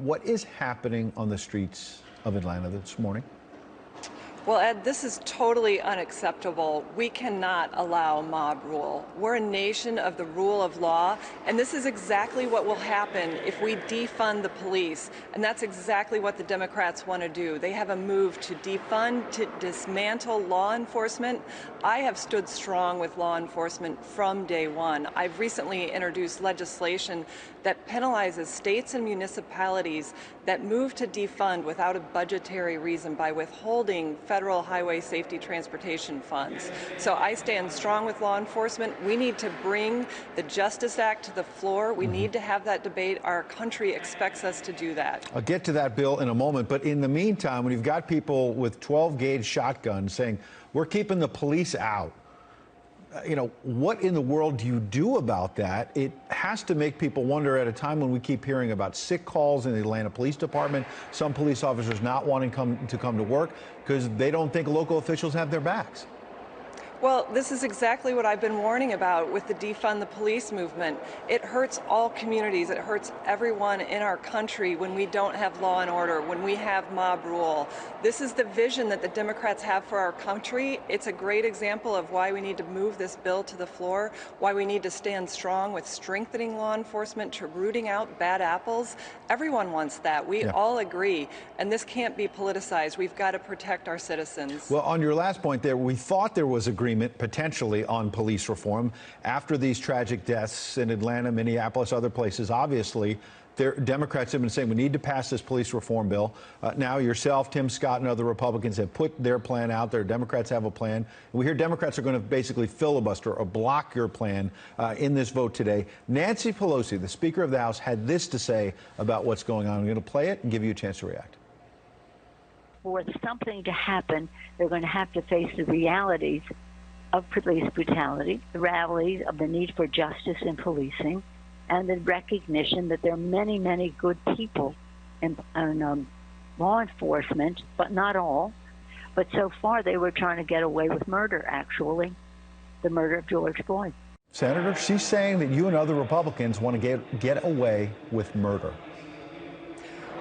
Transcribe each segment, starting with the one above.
What is happening on the streets of Atlanta this morning? Well, Ed, this is totally unacceptable. We cannot allow mob rule. We're a nation of the rule of law, and this is exactly what will happen if we defund the police. And that's exactly what the Democrats want to do. They have a move to defund, to dismantle law enforcement. I have stood strong with law enforcement from day one. I've recently introduced legislation that penalizes states and municipalities that move to defund without a budgetary reason by withholding federal highway safety transportation funds. So I stand strong with law enforcement. We need to bring the Justice Act to the floor. We need to have that debate. Our country expects us to do that. I'll get to that bill in a moment, but in the meantime, when you've got people with 12-gauge shotguns saying, we're keeping the police out, what in the world do you do about that? It has to make people wonder at a time when we keep hearing about sick calls in the Atlanta Police Department, some police officers not wanting to come to work because they don't think local officials have their backs. Well, this is exactly what I've been warning about with the defund the police movement. It hurts all communities. It hurts everyone in our country when we don't have law and order, when we have mob rule. This is the vision that the Democrats have for our country. It's a great example of why we need to move this bill to the floor, why we need to stand strong with strengthening law enforcement to rooting out bad apples. Everyone wants that. We all agree. And this can't be politicized. We've got to protect our citizens. Well, on your last point there, we thought there was agreement potentially on police reform after these tragic deaths in Atlanta, Minneapolis, other places. Obviously, Democrats have been saying we need to pass this police reform bill. Now yourself, Tim Scott, and other Republicans have put their plan out there. Democrats have a plan. And we hear Democrats are going to basically filibuster or block your plan in this vote today. Nancy Pelosi, the Speaker of the House, had this to say about what's going on. I'm going to play it and give you a chance to react. For something to happen, they're going to have to face the realities of police brutality, the realities of the need for justice in policing, and the recognition that there are many, many good people in law enforcement, but not all. But so far, they were trying to get away with murder, actually, the murder of George Floyd. Senator, she's saying that you and other Republicans want to get away with murder.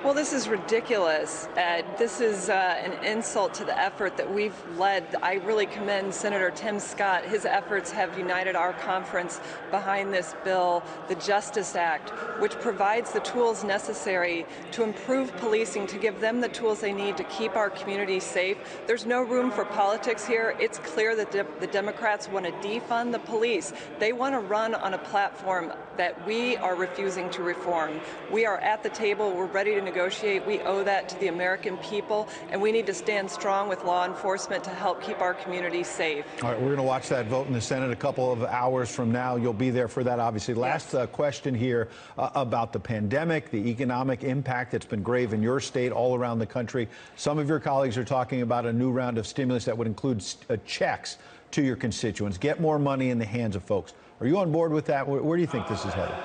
Well, this is ridiculous. This is an insult to the effort that we've led. I really commend Senator Tim Scott. His efforts have united our conference behind this bill, the Justice Act, which provides the tools necessary to improve policing, to give them the tools they need to keep our communities safe. There's no room for politics here. It's clear that the Democrats want to defund the police. They want to run on a platform that we are refusing to reform. We are at the table. We're ready to negotiate. We owe that to the American people, and we need to stand strong with law enforcement to help keep our communities safe. All right, we're going to watch that vote in the Senate a couple of hours from now. You'll be there for that, obviously. Last question here about the pandemic, the economic impact that's been grave in your state, all around the country. Some of your colleagues are talking about a new round of stimulus that would include checks to your constituents, get more money in the hands of folks. Are you on board with that? Where do you think this is headed?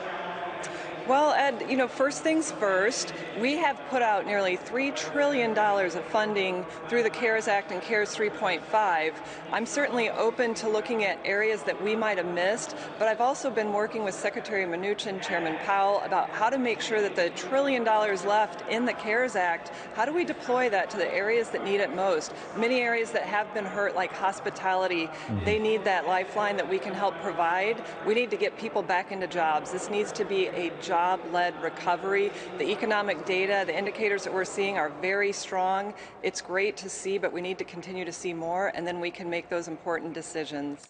Well, Ed, first things first, we have put out nearly $3 trillion of funding through the CARES Act and CARES 3.5. I'm certainly open to looking at areas that we might have missed, but I've also been working with Secretary Mnuchin, Chairman Powell, about how to make sure that the $1 trillion left in the CARES Act, how do we deploy that to the areas that need it most? Many areas that have been hurt, like hospitality, they need that lifeline that we can help provide. We need to get people back into jobs. This needs to be a job-led recovery. The economic data, the indicators that we're seeing are very strong. It's great to see, but we need to continue to see more, and then we can make those important decisions.